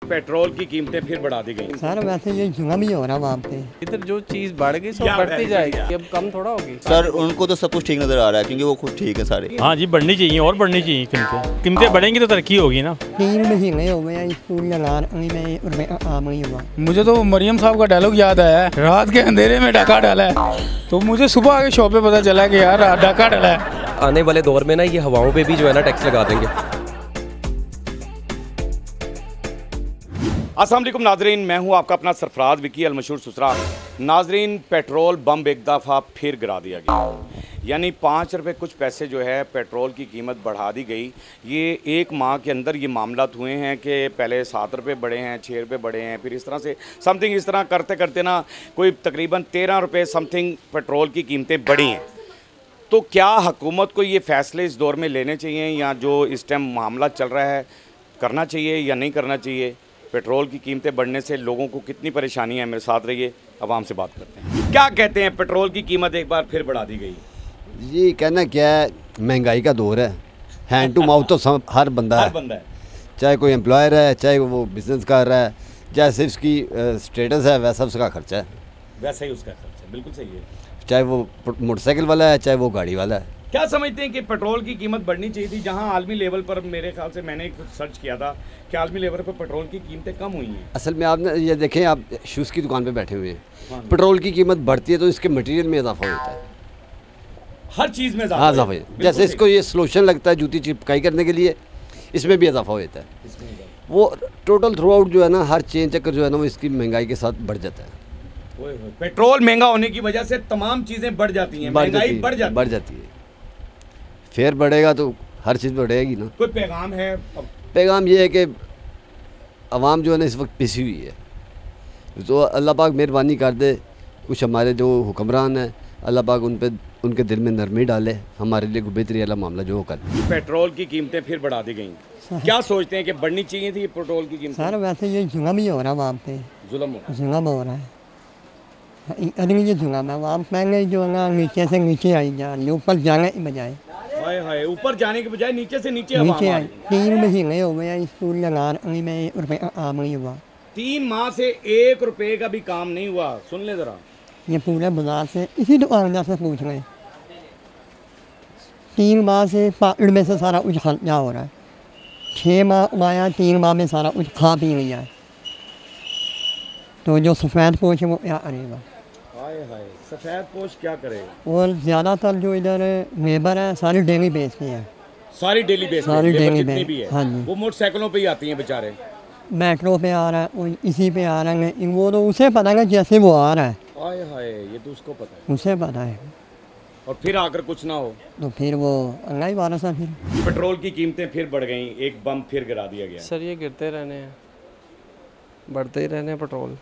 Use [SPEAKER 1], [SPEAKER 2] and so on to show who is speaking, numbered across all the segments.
[SPEAKER 1] Petrol की कीमतें फिर बढ़ा दी गई।
[SPEAKER 2] सर वैसे ये जुआ भी हो रहा वहाँ पे।
[SPEAKER 3] इधर जो चीज़ बढ़ गई सब बढ़ती जाएगी, अब कम थोड़ा होगी।
[SPEAKER 4] सर उनको तो सब कुछ ठीक नज़र आ रहा है क्योंकि वो खुद ठीक है सारे।
[SPEAKER 5] हाँ जी, बढ़नी चाहिए और बढ़नी चाहिए कीमतें बढ़ेंगी तो तरक्की होगी ना।
[SPEAKER 2] 3 महीने हो गए स्कूल लगा में रुपये आम नहीं हुआ।
[SPEAKER 6] मुझे तो मरियम साहब का डायलॉग याद आया, रात के अंधेरे में डाका डाला है, तो मुझे सुबह आके शॉप पे पता चला कि यार डाका डाला है।
[SPEAKER 7] आने वाले दौर में ना ये हवाओं पे भी जो है ना टैक्स लगा देंगे।
[SPEAKER 1] अस्सलाम वालेकुम नाजरीन, मैं हूं आपका अपना सरफराज विकी अल मशहूर सुसरा। नाजरीन, पेट्रोल बम एक दफ़ा फिर गिरा दिया गया, यानी 5 रुपये कुछ पैसे जो है पेट्रोल की कीमत बढ़ा दी गई। ये एक माह के अंदर ये मामला हुए हैं कि पहले 7 रुपये बढ़े हैं, 6 रुपये बढ़े हैं, फिर इस तरह से समथिंग इस तरह करते करते ना कोई तकरीबन 13 रुपये समथिंग पेट्रोल की कीमतें बढ़ी हैं। तो क्या हुकूमत को ये फ़ैसले इस दौर में लेने चाहिए या जो इस टाइम मामला चल रहा है करना चाहिए या नहीं करना चाहिए? पेट्रोल की कीमतें बढ़ने से लोगों को कितनी परेशानी है, मेरे साथ रहिए, आवाम से बात करते हैं। क्या कहते हैं, पेट्रोल की कीमत एक बार फिर बढ़ा दी गई?
[SPEAKER 8] जी कहना क्या है, महंगाई का दौर है, हैंड टू माउथ तो हर बंदा है, चाहे कोई एम्प्लॉयर है, चाहे वो बिजनेस कर रहा है, जैसे उसकी स्टेटस है वैसा उसका खर्चा है,
[SPEAKER 1] वैसा ही उसका खर्चा। बिल्कुल सही है, चाहे
[SPEAKER 8] वो मोटरसाइकिल वाला है चाहे वो गाड़ी वाला है।
[SPEAKER 1] क्या समझते हैं कि पेट्रोल की कीमत बढ़नी चाहिए थी? जहां आलमी लेवल पर मेरे ख्याल से मैंने कुछ सर्च किया था कि आलमी लेवल पर पेट्रोल की कीमतें कम हुई हैं।
[SPEAKER 8] असल में आपने ये देखें, आप शूज़ की दुकान पे बैठे हुए हैं, हाँ, पेट्रोल की कीमत बढ़ती है तो इसके मटेरियल में इजाफा होता है,
[SPEAKER 1] हर चीज़ में
[SPEAKER 8] इजाफा होता है। जैसे इसको ये सोल्यूशन लगता है जूती चिपकाई करने के लिए, इसमें भी इजाफा होता है। वो टोटल थ्रू आउट जो है ना, हर चेन चक्कर जो है ना वो इसकी महंगाई के साथ बढ़ जाता है।
[SPEAKER 1] पेट्रोल महंगा होने की वजह से तमाम चीज़ें बढ़ जाती हैं, महंगाई बढ़ जाती है।
[SPEAKER 8] फेयर बढ़ेगा तो हर चीज़ बढ़ेगी ना।
[SPEAKER 1] कोई पैगाम है?
[SPEAKER 8] पैगाम ये है कि अवाम जो है ना इस वक्त पिसी हुई है, तो अल्लाह पाक मेहरबानी कर दे, कुछ हमारे जो हुक्मरान हैं अल्लाह पाक उनके दिल में नरमी डाले, हमारे लिए बेहतरी वाला मामला जो कर।
[SPEAKER 1] पेट्रोल की कीमतें फिर बढ़ा दी गई, क्या सोचते हैं कि बढ़नी चाहिए थी पेट्रोल की कीमत?
[SPEAKER 2] सर वैसे ये जुआ भी हो रहा वहाँ पे, जुआ हो रहा है, ये जुआ है वहाँ महंगे जो है ना नीचे से नीचे आई जा रही, ऊपर जाने की बजाय
[SPEAKER 1] ऊपर जाने के बजाय नीचे से नीचे
[SPEAKER 2] आई। 3 महीने हो गए स्कूल लगा में रुपये आम नहीं हुआ।
[SPEAKER 1] 3 माह से 1 रुपये का भी काम नहीं हुआ। सुन ले जरा,
[SPEAKER 2] ये पूरे बाजार से इसी दुकानदार से पूछ रहे, 3 माह से पाकिट में से सारा कुछ खर्चा हो रहा है, 6 माह आया, 3 माह में सारा कुछ खा पी लिया है, तो जो सफ़ेद पोश है वो क्या करेगा?
[SPEAKER 1] सफ़ेद पोश क्या करेगा?
[SPEAKER 2] और ज़्यादातर जो इधर लेबर है सारी डेली बेचते हैं,
[SPEAKER 1] सारी डेली बेचते हैं, जितनी भी है,
[SPEAKER 2] हाँ जी,
[SPEAKER 1] वो मोटरसाइकिलों पे ही आती हैं बेचारे,
[SPEAKER 2] मेट्रो पे आ रहा है, वो इसी पे आ रहे हैं, वो तो उसे पता है जैसे वो आ रहा है।
[SPEAKER 1] हाय ये तो उसको पता है,
[SPEAKER 2] उसे पता है,
[SPEAKER 1] और फिर आकर कुछ ना हो
[SPEAKER 2] तो फिर वो अल्लाह ही वारस है। फिर
[SPEAKER 1] पेट्रोल की कीमतें फिर बढ़ गई, एक बम फिर गिरा दिया गया।
[SPEAKER 3] सर ये गिरते रहने हैं, बढ़ते ही रहने हैं, पेट्रोल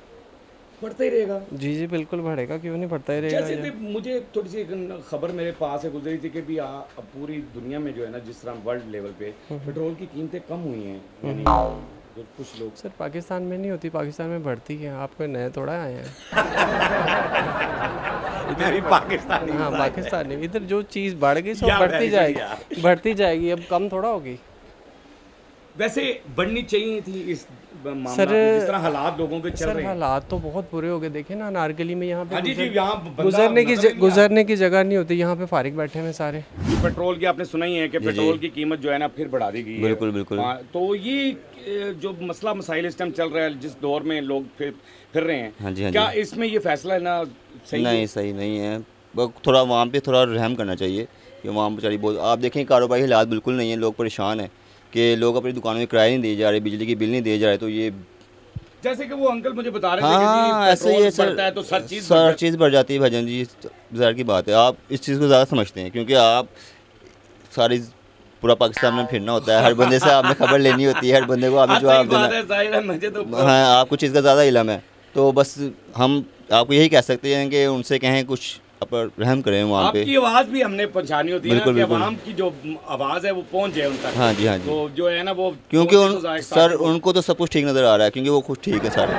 [SPEAKER 1] बढ़ता ही रहेगा।
[SPEAKER 3] जी जी बिल्कुल बढ़ेगा, क्यों नहीं बढ़ता ही रहेगा।
[SPEAKER 1] जैसे मुझे थोड़ी सी खबर मेरे पास से गुजरी थी कि भी अब पूरी दुनिया में जो है ना, जिस तरह वर्ल्ड लेवल पे पेट्रोल की कीमतें कम हुई हैं, यानी जो कुछ लोग
[SPEAKER 3] सर पाकिस्तान में नहीं होती, पाकिस्तान में बढ़ती है, आप कोई नए थोड़ा आए हैं।
[SPEAKER 1] पाकिस्तानी,
[SPEAKER 3] हाँ पाकिस्तानी, इधर जो चीज़ बढ़ गई सब बढ़ती जाएगी, अब कम थोड़ा होगी।
[SPEAKER 7] वैसे बढ़नी चाहिए थी इस मामला
[SPEAKER 3] सर,
[SPEAKER 7] जिस तरह हालात लोगों के चल रहे हैं।
[SPEAKER 3] हालात तो बहुत बुरे हो गए, देखे ना नारगली में यहाँ पे
[SPEAKER 7] यहाँ
[SPEAKER 3] गुजरने की जगह नहीं होती, यहाँ पे फारिग बैठे हैं सारे।
[SPEAKER 1] पेट्रोल की आपने सुना ही है कि पेट्रोल की कीमत जो है ना फिर बढ़ा दी गई है।
[SPEAKER 4] बिल्कुल बिल्कुल।
[SPEAKER 1] तो ये जो मसला मसाइल इस टाइम चल रहा है, जिस दौर में लोग फिर रहे हैं,
[SPEAKER 4] हाँ जी,
[SPEAKER 1] क्या इसमें ये फैसला लेना सही
[SPEAKER 4] नहीं? सही नहीं है, थोड़ा वहाँ पे थोड़ा रहम करना चाहिए कि वहाँ बेचारी बहुत, आप देखें कारोबारी हालात बिल्कुल नहीं है, लोग परेशान हैं कि लोग अपनी दुकानों में किराए नहीं दिए जा रहे, बिजली की बिल नहीं दिए जा रहे, तो ये
[SPEAKER 1] जैसे कि वो अंकल मुझे बता रहे थे
[SPEAKER 4] हाँ,
[SPEAKER 1] कि
[SPEAKER 4] ऐसे ही
[SPEAKER 1] है तो हर
[SPEAKER 4] चीज़ बढ़ जाती है भाईजान जी, ज़ाहिर की बात है। आप इस चीज़ को ज़्यादा समझते हैं क्योंकि आप सारी पूरा पाकिस्तान में फिरना होता है, हर बंदे से आपने खबर लेनी होती है, हर बंदे को आपने जवाब देना, हाँ आपको चीज़ का ज़्यादा इल्म है। तो बस हम आपको यही कह सकते हैं कि उनसे कहें कुछ पर रहम करें वहाँ पे।
[SPEAKER 1] आपकी आवाज़ भी हमने पहुँचानी होती है ना,
[SPEAKER 4] बिल्कुल,
[SPEAKER 1] कि
[SPEAKER 4] बिल्कुल।
[SPEAKER 1] आवाम की जो आवाज़ है वो पहुँच जाए उन तक।
[SPEAKER 4] हाँ जी, हाँ जी।
[SPEAKER 1] तो जो है ना वो
[SPEAKER 4] क्योंकि सर
[SPEAKER 1] उनको
[SPEAKER 4] उनको तो सब कुछ ठीक नज़र आ रहा है, क्योंकि वो खुद ठीक है सारे।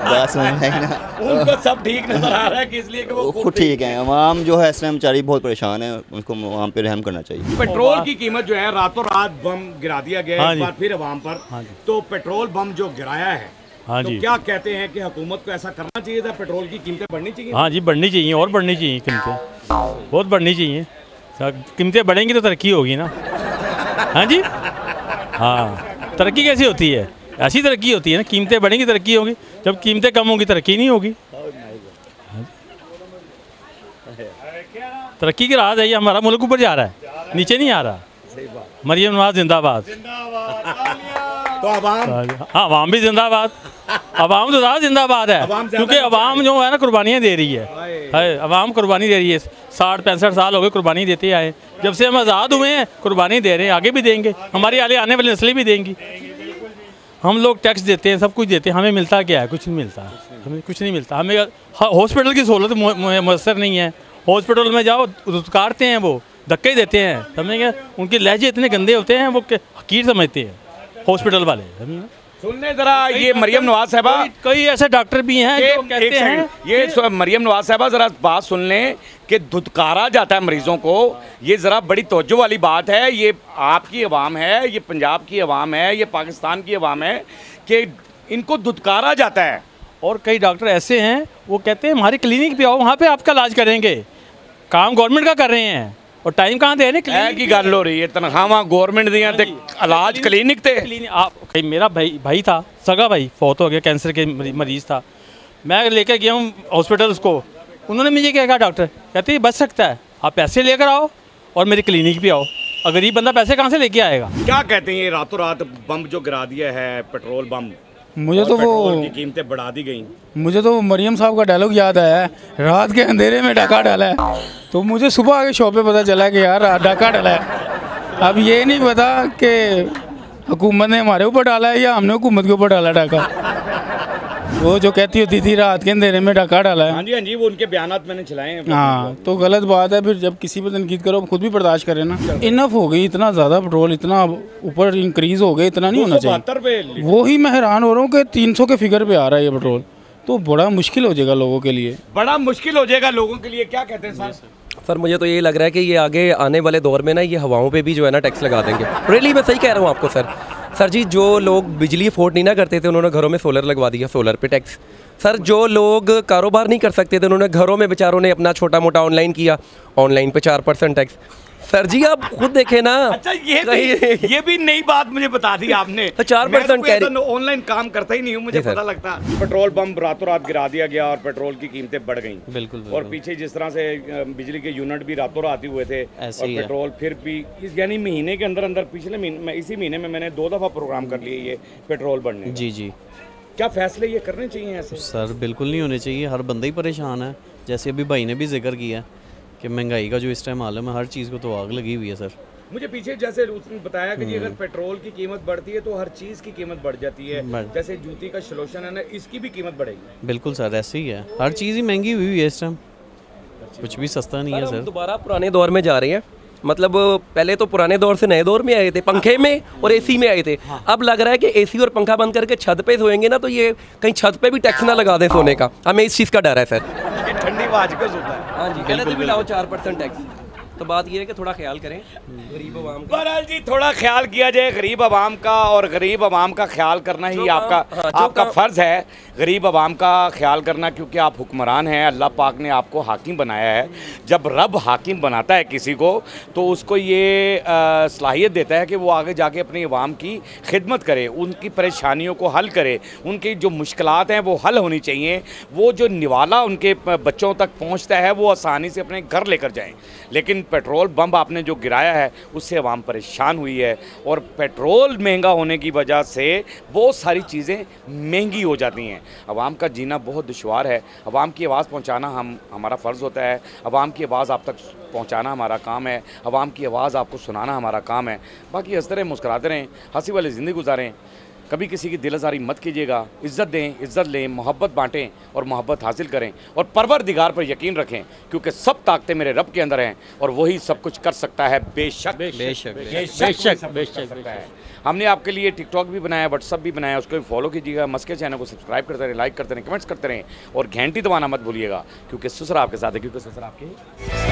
[SPEAKER 4] बात समझ में आई ना,
[SPEAKER 1] सब ठीक नजर आ रहा है कि इसलिए कि
[SPEAKER 4] वो
[SPEAKER 1] वो
[SPEAKER 4] खुद ठीक है। आवाम जो है इस टाइम बेचारी बहुत परेशान है, उनको वहाँ पे रहम करना चाहिए।
[SPEAKER 1] पेट्रोल की कीमत जो है रातों रात बम गिरा दिया गया
[SPEAKER 5] हाँ
[SPEAKER 1] है एक
[SPEAKER 5] जी।
[SPEAKER 1] बार फिर अवाम पर।
[SPEAKER 5] हाँ जी।
[SPEAKER 1] तो पेट्रोल बम जो गिराया है,
[SPEAKER 5] हाँ
[SPEAKER 1] तो
[SPEAKER 5] जी।
[SPEAKER 1] क्या कहते हैं कि हुकूमत को ऐसा करना चाहिए था, पेट्रोल की कीमतें बढ़नी चाहिए?
[SPEAKER 5] हाँ जी, बढ़नी चाहिए और बढ़नी चाहिए कीमतें, बहुत बढ़नी चाहिए। कीमतें बढ़ेंगी तो तरक्की होगी ना। हाँ जी, हाँ, तरक्की कैसी होती है? ऐसी तरक्की होती है ना, कीमतें बढ़ेंगी तरक्की होगी, जब कीमतें कम होंगी तरक्की नहीं होगी। तरक्की की राह है, ये हमारा मुल्क ऊपर जा रहा है, नीचे नहीं आ रहा। मरियम नवाज जिंदाबाद।
[SPEAKER 1] तो अवाम
[SPEAKER 5] हाँ, अवाम भी जिंदाबाद, अवाम तो ज़्यादा जिंदाबाद है,
[SPEAKER 1] अवाम ज़्यादा
[SPEAKER 5] क्योंकि अवाम जो है ना कुर्बानियाँ दे रही है, अवाम कुर्बानी दे रही है। 60-65 साल हो गए कुर्बानी देते आए, जब से हम आज़ाद हुए हैं कुर्बानी दे रहे हैं, आगे भी देंगे, हमारी आने वाली नस्लें भी देंगी। हम लोग टैक्स देते हैं, सब कुछ देते हैं, हमें मिलता क्या है? कुछ नहीं मिलता, हमें कुछ नहीं मिलता। हमें हॉस्पिटल की सहूलत मुयसर नहीं है। हॉस्पिटल में जाओ काटते हैं, वो धक्के देते हैं, समझे क्या? उनके लहजे इतने गंदे होते हैं, वो हकीर समझते हैं हॉस्पिटल वाले।
[SPEAKER 1] सुनने जरा ये मरियम नवाज साहबा,
[SPEAKER 5] कई ऐसे डॉक्टर भी हैं जो कहते हैं,
[SPEAKER 1] ये मरियम नवाज साहबा जरा बात सुन लें कि धुतकारा जाता है मरीजों को। ये ज़रा बड़ी तवज्जो वाली बात है। ये आपकी आवाम है, ये पंजाब की आवाम है, ये पाकिस्तान की आवाम है कि इनको धुतकारा जाता है।
[SPEAKER 5] और कई डॉक्टर ऐसे हैं वो कहते हैं हमारी क्लिनिक पे आओ, वहाँ पे आपका इलाज करेंगे। काम गवर्नमेंट का कर रहे हैं और टाइम कहाँ दे रहे हैं?
[SPEAKER 1] क्लिनिक की गल हो रही है, तनख्वाह गवर्नमेंट दियां ते इलाज क्लिनिक ते।
[SPEAKER 5] आप मेरा भाई था, सगा भाई फौत हो गया, कैंसर के मरीज़ था। मैं लेकर गया हूँ हॉस्पिटल उसको, उन्होंने मुझे क्या कहा डॉक्टर, कहते बच सकता है, आप पैसे लेकर आओ और मेरी क्लिनिक पे आओ। और गरीब बंदा पैसे कहाँ से लेके आएगा?
[SPEAKER 1] क्या कहते हैं ये रातों रात बम जो गिरा दिया है, पेट्रोल बम,
[SPEAKER 6] मुझे तो
[SPEAKER 1] पेट्रोल की कीमतें बढ़ा दी गई।
[SPEAKER 6] मुझे तो मरियम साहब का डायलॉग याद आया है, रात के अंधेरे में डाका डाला है। तो मुझे सुबह आके शॉप पे पता चला कि यार डाका डाला है। अब ये नहीं पता कि हुकूमत ने हमारे ऊपर डाला है या हमने हुकूमत के ऊपर डाला डाका। वो जो कहती होती थी रात के अंधेरे में डाका डाला है।
[SPEAKER 1] हाँ जी, वो उनके बयानात मैंने चलाए हैं।
[SPEAKER 6] हाँ, तो गलत बात है। फिर जब किसी पर तनकीद करो खुद भी बर्दाश्त करें ना। इनफ हो गई, इतना ज़्यादा पेट्रोल इतना ऊपर इंक्रीज हो गया, इतना नहीं होना चाहिए। वो ही मैं हैरान हो रहा हूँ कि 300 के फिगर पे आ रहा है ये पेट्रोल, तो बड़ा मुश्किल हो जाएगा लोगों के लिए,
[SPEAKER 1] बड़ा मुश्किल हो जाएगा लोगों के लिए। क्या कहते हैं सर?
[SPEAKER 9] सर मुझे तो ये लग रहा है कि ये आगे आने वाले दौर में ना ये हवाओं पे भी जो है ना टैक्स लगा देंगे। रियली मैं सही कह रहा हूँ आपको सर जी, जो लोग बिजली अफोर्ड नहीं ना करते थे उन्होंने घरों में सोलर लगवा दिया, सोलर पे टैक्स। सर जो लोग कारोबार नहीं कर सकते थे उन्होंने घरों में बेचारों ने अपना छोटा मोटा ऑनलाइन किया, ऑनलाइन पे 4% टैक्स। सर जी आप खुद देखें ना।
[SPEAKER 1] अच्छा ये भी नई बात मुझे बता दी आपने।
[SPEAKER 9] तो 4% कैरी
[SPEAKER 1] ऑनलाइन काम करता ही नहीं हूँ, मुझे पता लगता। पेट्रोल बम रातों रात गिरा दिया गया और पेट्रोल की कीमतें बढ़ गई।
[SPEAKER 3] बिल्कुल।
[SPEAKER 1] और पीछे जिस तरह से बिजली के यूनिट भी रातों रात ही हुए थे और पेट्रोल फिर भी यानी महीने के अंदर अंदर, पिछले महीने इसी महीने में मैंने 2 दफ़ा प्रोग्राम कर लिए ये पेट्रोल बढ़ने।
[SPEAKER 3] जी
[SPEAKER 1] क्या फैसले ये करने चाहिए ऐसे?
[SPEAKER 3] सर बिल्कुल नहीं होने चाहिए, हर बंदा ही परेशान है। जैसे अभी भाई ने भी जिक्र किया कि महंगाई का जो इस टाइम आलम है, हर चीज़ को तो आग लगी हुई है सर।
[SPEAKER 1] मुझे पीछे जैसे उसने बताया कि जी अगर पेट्रोल की कीमत बढ़ती है तो हर चीज़ की कीमत बढ़ जाती है। जैसे जूती का सलूशन है ना, इसकी भी कीमत बढ़ेगी।
[SPEAKER 3] बिल्कुल सर, ऐसे ही है, हर चीज़ ही महंगी हुई है इस टाइम, कुछ भी सस्ता नहीं है सर।
[SPEAKER 9] दोबारा पुराने दौर में जा रहे हैं, मतलब पहले तो पुराने दौर से नए दौर में आए थे, पंखे में और एसी में आए थे। अब लग रहा है कि एसी और पंखा बंद करके छत पे सोएंगे ना तो ये कहीं छत पे भी टैक्स ना लगा दें सोने का, हमें इस चीज़ का डर है सर।
[SPEAKER 1] ठंडी आवाज का होता है।
[SPEAKER 9] हाँ जी, पहले तो भी लाओ 4% टैक्स। तो बात ये है कि थोड़ा ख्याल करें गरीब आवाम का।
[SPEAKER 1] बहरहाल जी थोड़ा ख्याल किया जाए गरीब आवाम का, और गरीब आवाम का ख्याल करना ही आपका फ़र्ज़ है, गरीब आवाम का ख्याल करना, क्योंकि आप हुक्मरान हैं। अल्लाह पाक ने आपको हाकिम बनाया है। जब रब हाकिम बनाता है किसी को तो उसको ये सलाहियत देता है कि वो आगे जाके अपनी आवाम की खिदमत करे, उनकी परेशानियों को हल करे, उनकी जो मुश्किलात हैं वो हल होनी चाहिए। वो जो निवाला उनके बच्चों तक पहुँचता है वो आसानी से अपने घर लेकर जाएँ। लेकिन पेट्रोल बम आपने जो गिराया है उससे आवाम परेशान हुई है, और पेट्रोल महंगा होने की वजह से बहुत सारी चीज़ें महंगी हो जाती हैं। आवाम का जीना बहुत दुश्वार है। आवाम की आवाज़ पहुंचाना हमारा फ़र्ज़ होता है। आवाम की आवाज़ आप तक पहुंचाना हमारा काम है। आवाम की आवाज़ आपको सुनाना हमारा काम है। बाकी हंसते रहें, मुस्कुराते रहें, हंसी वाली ज़िंदगी गुजारें। कभी किसी की दिल आज़ारी मत कीजिएगा, इज़्ज़त दें, इज़्ज़त लें, मोहब्बत बांटें और मोहब्बत हासिल करें और परवरदिगार पर यकीन रखें, क्योंकि सब ताकतें मेरे रब के अंदर हैं और वही सब कुछ कर सकता है। बेशक हमने आपके लिए टिकटॉक भी बनाया, व्हाट्सअप भी बनाया, उसको भी फॉलो कीजिएगा। मस्के चैनल को सब्सक्राइब करते रहें, लाइक करते रहें, कमेंट्स करते रहें और घंटी दबाना मत भूलिएगा, क्योंकि ससुर आपके साथ है, क्योंकि ससुर आपके